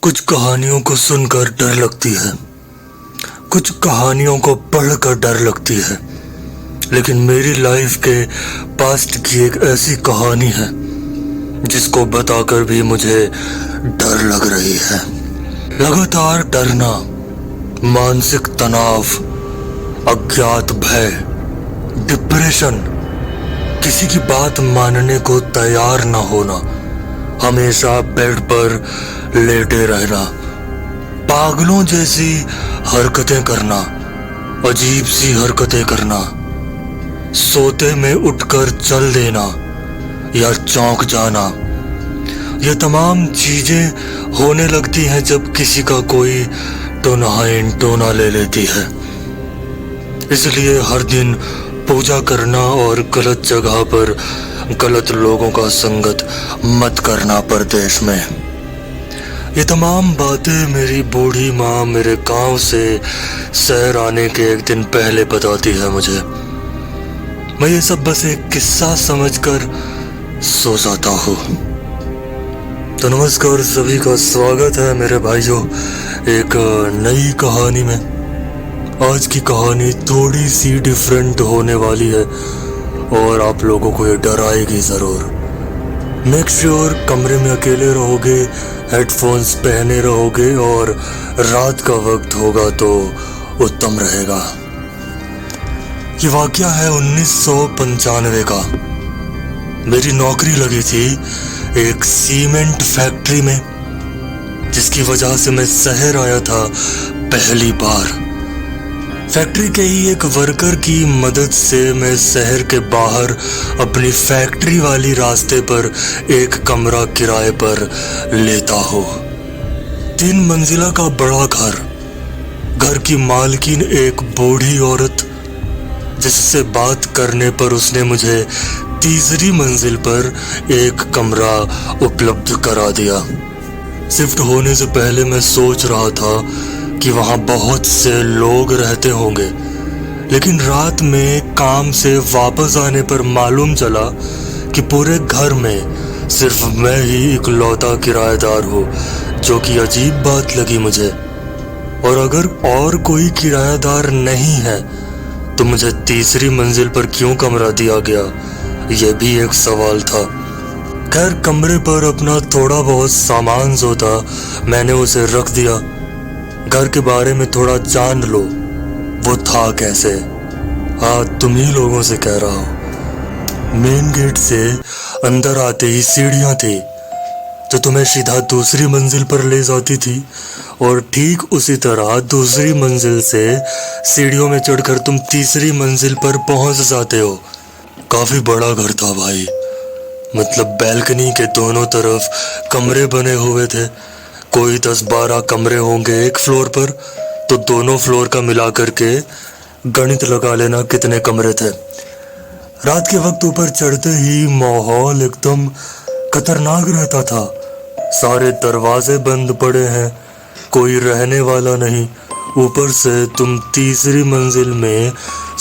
कुछ कहानियों को सुनकर डर लगती है, कुछ कहानियों को पढ़कर डर लगती है, लेकिन मेरी लाइफ के पास्ट की एक ऐसी कहानी है जिसको बताकर भी मुझे डर लग रही है। लगातार डरना, मानसिक तनाव, अज्ञात भय, डिप्रेशन, किसी की बात मानने को तैयार न होना, हमेशा बेड पर लेटे रहना, पागलों जैसी हरकतें करना, अजीब सी हरकतें करना, सोते में उठकर चल देना या चौंक जाना, ये तमाम चीजें होने लगती हैं जब किसी का कोई टोना ले लेती है। इसलिए हर दिन पूजा करना और गलत जगह पर गलत लोगों का संगत मत करना परदेश में। ये तमाम बातें मेरी बूढ़ी माँ मेरे गांव से शहर आने के एक दिन पहले बताती है मुझे। मैं ये सब बस एक किस्सा समझकर सो जाता हूँ। तो नमस्कार, सभी का स्वागत है मेरे भाइयों एक नई कहानी में। आज की कहानी थोड़ी सी डिफरेंट होने वाली है और आप लोगों को ये डराएगी ज़रूर। मेक श्योर कमरे में अकेले रहोगे, हेडफोन्स पहने रहोगे और रात का वक्त होगा तो उत्तम रहेगा। ये वाकया है 1995 का। मेरी नौकरी लगी थी एक सीमेंट फैक्ट्री में, जिसकी वजह से मैं शहर आया था पहली बार। फैक्ट्री के ही एक वर्कर की मदद से मैं शहर के बाहर अपनी फैक्ट्री वाली रास्ते पर एक कमरा किराए पर लेता हूँ। 3 मंजिला का बड़ा घर। घर की मालकिन एक बूढ़ी औरत, जिससे बात करने पर उसने मुझे तीसरी मंजिल पर एक कमरा उपलब्ध करा दिया। शिफ्ट होने से पहले मैं सोच रहा था कि वहाँ बहुत से लोग रहते होंगे, लेकिन रात में काम से वापस आने पर मालूम चला कि पूरे घर में सिर्फ मैं ही इकलौता किराएदार हूँ, जो कि अजीब बात लगी मुझे। और अगर और कोई किराएदार नहीं है तो मुझे तीसरी मंजिल पर क्यों कमरा दिया गया, यह भी एक सवाल था। खैर, कमरे पर अपना थोड़ा बहुत सामान जो था मैंने उसे रख दिया। घर के बारे में थोड़ा जान लो, वो था कैसे। हाँ, तुम ही लोगों से कह रहा हूँ। मेन गेट से अंदर आते ही सीढ़ियाँ थी जो तुम्हें सीधा दूसरी मंजिल पर ले जाती थी, और ठीक उसी तरह दूसरी मंजिल से सीढ़ियों में चढ़कर तुम तीसरी मंजिल पर पहुंच जाते हो। काफी बड़ा घर था भाई, मतलब बैल्कनी के दोनों तरफ कमरे बने हुए थे। कोई 10-12 कमरे होंगे एक फ्लोर पर, तो दोनों फ्लोर का मिलाकर के गणित लगा लेना कितने कमरे थे। रात के वक्त ऊपर चढ़ते ही माहौल एकदम खतरनाक रहता था। सारे दरवाजे बंद पड़े हैं, कोई रहने वाला नहीं। ऊपर से तुम तीसरी मंजिल में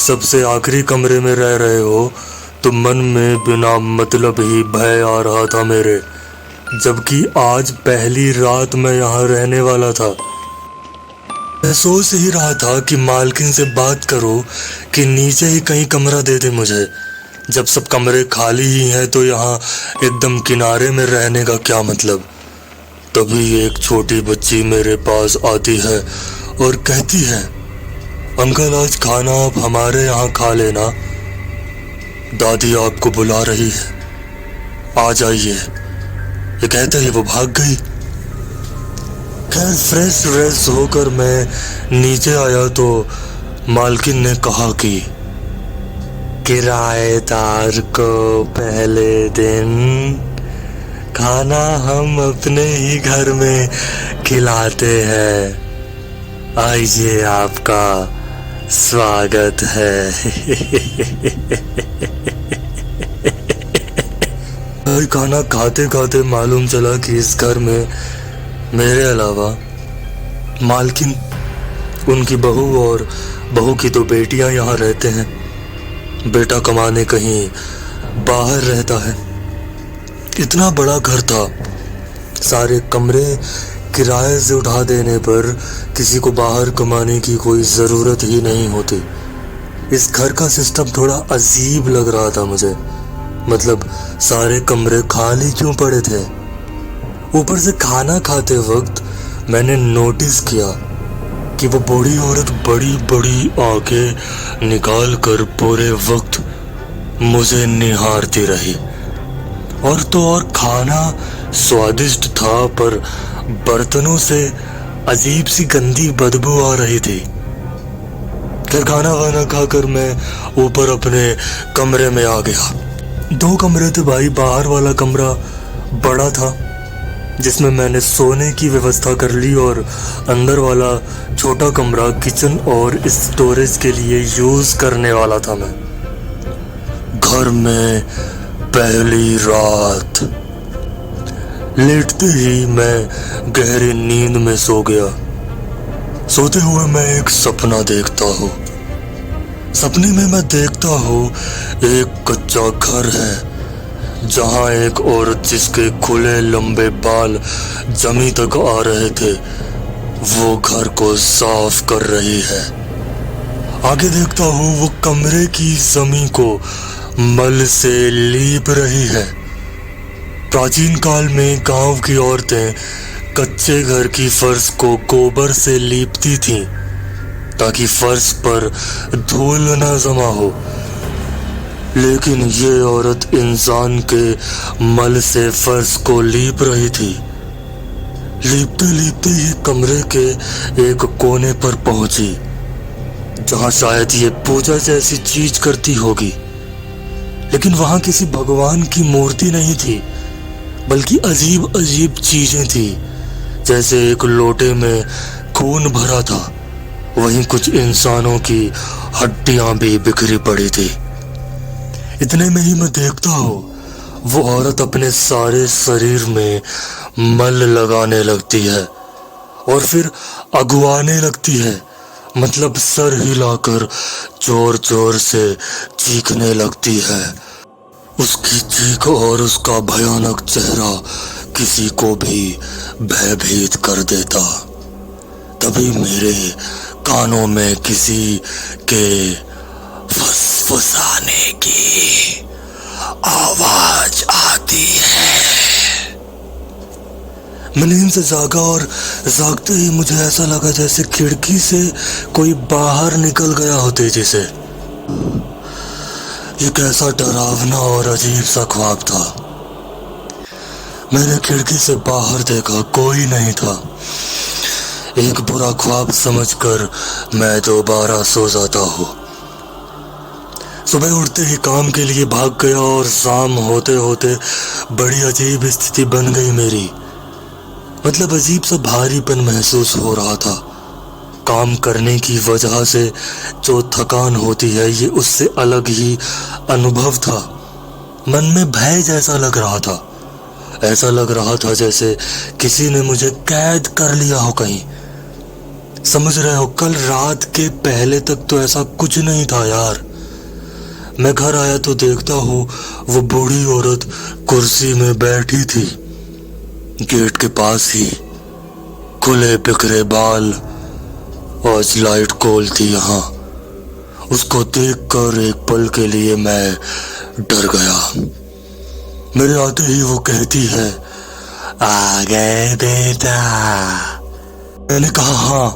सबसे आखिरी कमरे में रह रहे हो, तो मन में बिना मतलब ही भय आ रहा था मेरे, जबकि आज पहली रात मैं यहाँ रहने वाला था। मैं सोच ही रहा था कि मालकिन से बात करूं कि नीचे ही कहीं कमरा दे दे मुझे। जब सब कमरे खाली ही हैं तो यहाँ एकदम किनारे में रहने का क्या मतलब। तभी एक छोटी बच्ची मेरे पास आती है और कहती है, अंकल आज खाना आप हमारे यहाँ खा लेना, दादी आपको बुला रही है, आ जाइए। ये कहते ही वो भाग गई। खैर, फ्रेश होकर मैं नीचे आया तो मालकिन ने कहा कि किराएदार को पहले दिन खाना हम अपने ही घर में खिलाते हैं, आइए आपका स्वागत है। खाना खाते खाते मालूम चला कि इस घर में मेरे अलावा मालकिन, उनकी बहू और बहू की 2 बेटियां यहाँ रहते हैं। बेटा कमाने कहीं बाहर रहता है। इतना बड़ा घर था, सारे कमरे किराए से उठा देने पर किसी को बाहर कमाने की कोई ज़रूरत ही नहीं होती। इस घर का सिस्टम थोड़ा अजीब लग रहा था मुझे। मतलब सारे कमरे खाली क्यों पड़े थे। ऊपर से खाना खाते वक्त मैंने नोटिस किया कि वो बूढ़ी औरत बड़ी बड़ी आंखें निकाल कर पूरे वक्त मुझे निहारती रही। और तो और खाना स्वादिष्ट था, पर बर्तनों से अजीब सी गंदी बदबू आ रही थी। फिर खाना वाना खाकर मैं ऊपर अपने कमरे में आ गया। 2 कमरे थे भाई। बाहर वाला कमरा बड़ा था जिसमें मैंने सोने की व्यवस्था कर ली, और अंदर वाला छोटा कमरा किचन और स्टोरेज के लिए यूज करने वाला था मैं। घर में पहली रात। लेटते ही मैं गहरी नींद में सो गया। सोते हुए मैं एक सपना देखता हूँ। सपने में मैं देखता हूँ एक कच्चा घर है जहाँ एक औरत जिसके खुले लंबे बाल जमी तक आ रहे थे वो घर को साफ कर रही है। आगे देखता हूँ वो कमरे की जमीन को मल से लीप रही है। प्राचीन काल में गांव की औरतें कच्चे घर की फर्श को गोबर से लीपती थीं ताकि फर्श पर धूल न जमा हो। लेकिन ये औरत इंसान के मल से फर्श को लीप रही थी। लीपते लीपते ये कमरे के एक कोने पर पहुंची जहां शायद ये पूजा जैसी चीज करती होगी। लेकिन वहां किसी भगवान की मूर्ति नहीं थी, बल्कि अजीब अजीब चीजें थी। जैसे एक लोटे में खून भरा था, वहीं कुछ इंसानों की हड्डियां भी बिखरी पड़ी थी। इतने में ही मैं देखता हूँ वो औरत अपने सारे शरीर में मल लगाने लगती है और फिर अगुआने लगती है। मतलब सर हिलाकर जोर जोर से चीखने लगती है। उसकी चीख और उसका भयानक चेहरा किसी को भी भयभीत कर देता। तभी मेरे कानों में किसी के फुसफुसाने की आवाज आती है। मैं नींद से जागा और जागते ही मुझे ऐसा लगा जैसे खिड़की से कोई बाहर निकल गया हो तेजी से। ये कैसा डरावना और अजीब सा ख्वाब था। मैंने खिड़की से बाहर देखा, कोई नहीं था। एक बुरा ख्वाब समझकर मैं दोबारा सो जाता हूँ। सुबह उठते ही काम के लिए भाग गया और शाम होते होते बड़ी अजीब स्थिति बन गई मेरी। मतलब अजीब सा भारीपन महसूस हो रहा था। काम करने की वजह से जो थकान होती है ये उससे अलग ही अनुभव था। मन में भय जैसा लग रहा था। ऐसा लग रहा था जैसे किसी ने मुझे कैद कर लिया हो कहीं। समझ रहे हो, कल रात के पहले तक तो ऐसा कुछ नहीं था यार। मैं घर आया तो देखता हूँ वो बूढ़ी औरत कुर्सी में बैठी थी, गेट के पास ही, खुले बिखरे बाल, आज लाइट कोल थी यहाँ। उसको देखकर एक पल के लिए मैं डर गया। मेरे आते ही वो कहती है, आ गए बेटा। मैंने कहा हाँ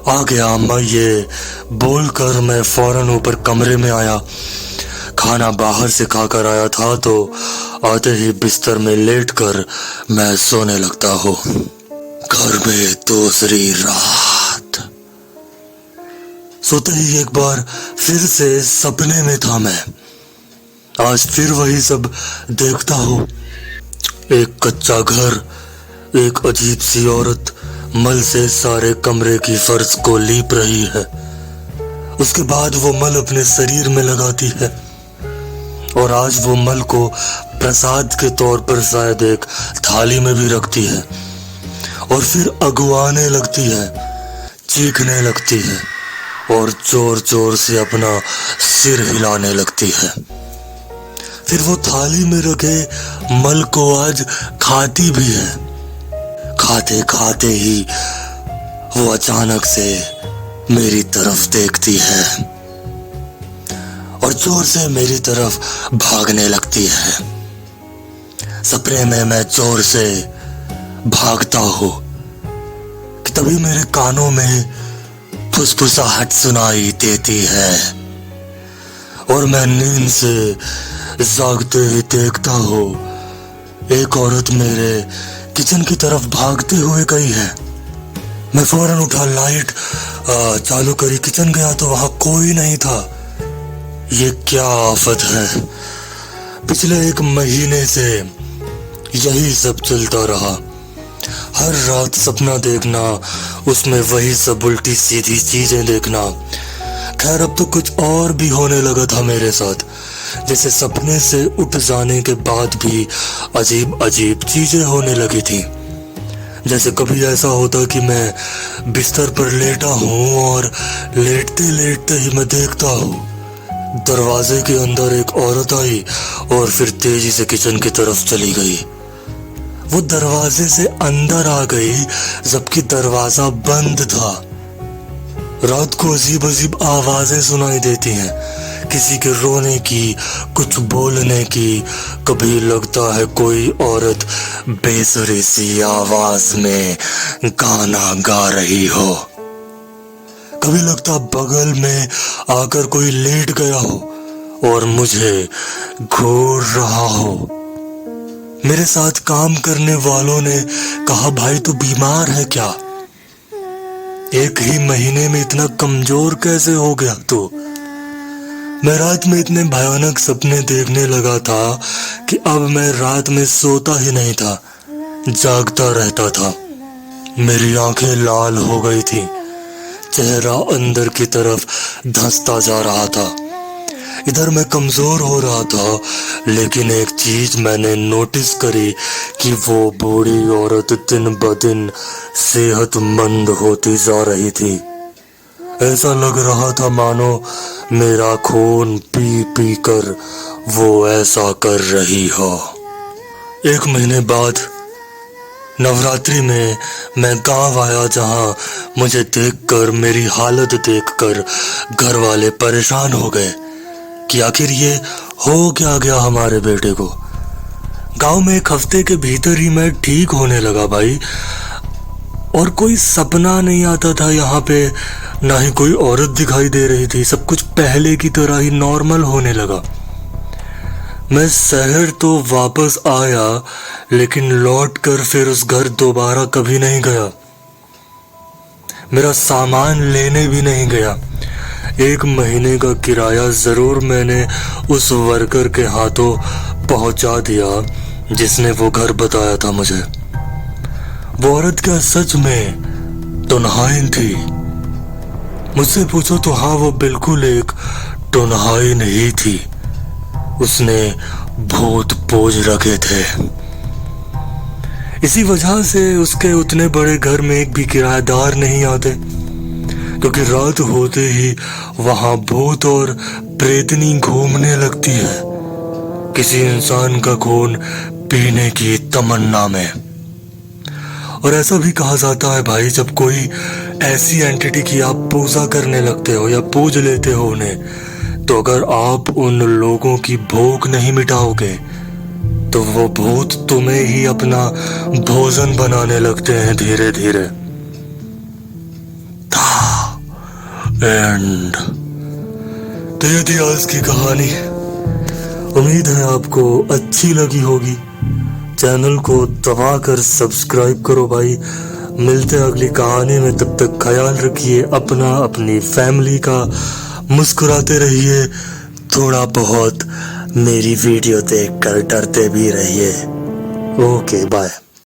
आ गया अम्मा। ये बोलकर मैं फौरन ऊपर कमरे में आया। खाना बाहर से खाकर आया था तो आते ही बिस्तर में लेटकर मैं सोने लगता हूँ। घर में दूसरी रात। सोते ही एक बार फिर से सपने में था मैं। आज फिर वही सब देखता हूँ। एक कच्चा घर, एक अजीब सी औरत मल से सारे कमरे की फर्श को लीप रही है। उसके बाद वो मल अपने शरीर में लगाती है और आज वो मल को प्रसाद के तौर पर शायद एक थाली में भी रखती है और फिर अगुआने लगती है, चीखने लगती है और जोर जोर से अपना सिर हिलाने लगती है। फिर वो थाली में रखे मल को आज खाती भी है। खाते खाते ही वो अचानक से मेरी तरफ देखती है और जोर से मेरी तरफ भागने लगती है। सपने में मैं जोर से भागता हूँ कि तभी मेरे कानों में फुसफुसाहट सुनाई देती है और मैं नींद से जागते ही देखता हूँ एक औरत मेरे किचन की तरफ भागते हुए गई है। मैं फौरन उठा, लाइट चालू करी, किचन गया तो वहां कोई नहीं था। ये क्या आफत है। पिछले 1 महीने से यही सब चलता रहा। हर रात सपना देखना, उसमें वही सब उल्टी सीधी चीजें देखना। खैर अब तो कुछ और भी होने लगा था मेरे साथ, जैसे सपने से उठ जाने के बाद भी अजीब अजीब चीजें होने लगी थी। जैसे कभी ऐसा होता कि मैं बिस्तर पर लेटा हूँ और लेटते लेटते ही मैं देखता हूँ दरवाजे के अंदर एक औरत आई और फिर तेजी से किचन की तरफ चली गई। वो दरवाजे से अंदर आ गई जबकि दरवाजा बंद था। रात को अजीब अजीब आवाजें सुनाई देती हैं, किसी के रोने की, कुछ बोलने की। कभी लगता है कोई औरत बेसुरी सी आवाज में गाना गा रही हो। कभी लगता बगल में आकर कोई लेट गया हो और मुझे घूर रहा हो। मेरे साथ काम करने वालों ने कहा, भाई तू बीमार है क्या? 1 ही महीने में इतना कमजोर कैसे हो गया तू? मैं रात में इतने भयानक सपने देखने लगा था कि अब मैं रात में सोता ही नहीं था, जागता रहता था। मेरी आंखें लाल हो गई थी, चेहरा अंदर की तरफ धंसता जा रहा था। इधर मैं कमजोर हो रहा था, लेकिन एक चीज मैंने नोटिस करी कि वो बूढ़ी औरत दिन ब दिन सेहतमंद होती जा रही थी। ऐसा लग रहा था मानो मेरा खून पी पी कर वो ऐसा कर रही हो। 1 महीने बाद नवरात्रि में मैं गांव आया, जहां मुझे देखकर, मेरी हालत देखकर घर वाले परेशान हो गए कि आखिर ये हो क्या गया हमारे बेटे को। गांव में 1 हफ्ते के भीतर ही मैं ठीक होने लगा भाई, और कोई सपना नहीं आता था यहाँ पे, ना ही कोई औरत दिखाई दे रही थी। सब कुछ पहले की तरह ही नॉर्मल होने लगा। मैं शहर तो वापस आया, लेकिन लौट कर फिर उस घर दोबारा कभी नहीं गया। मेरा सामान लेने भी नहीं गया। 1 महीने का किराया जरूर मैंने उस वर्कर के हाथों पहुंचा दिया जिसने वो घर बताया था मुझे। वो औरत क्या सच में टोनहाइन थी? मुझसे पूछो तो हाँ, वो बिल्कुल एक टोनहाइन ही थी। उसने भूत पोज रखे थे। इसी वजह से उसके उतने बड़े घर में एक भी किराएदार नहीं आते, क्योंकि रात होते ही वहां भूत और प्रेतनी घूमने लगती है, किसी इंसान का खून पीने की तमन्ना में। और ऐसा भी कहा जाता है भाई, जब कोई ऐसी एंटिटी की आप पूजा करने लगते हो या पूज लेते हो उन्हें, तो अगर आप उन लोगों की भूख नहीं मिटाओगे तो वो भूत तुम्हें ही अपना भोजन बनाने लगते हैं धीरे धीरे। एंड तो ये थी आज की कहानी। उम्मीद है आपको अच्छी लगी होगी। चैनल को दबाकर सब्सक्राइब करो भाई। मिलते हैं अगली कहानी में, तब तक ख्याल रखिए अपना, अपनी फैमिली का। मुस्कुराते रहिए, थोड़ा बहुत मेरी वीडियो देखकर डरते भी रहिए। Okay bye.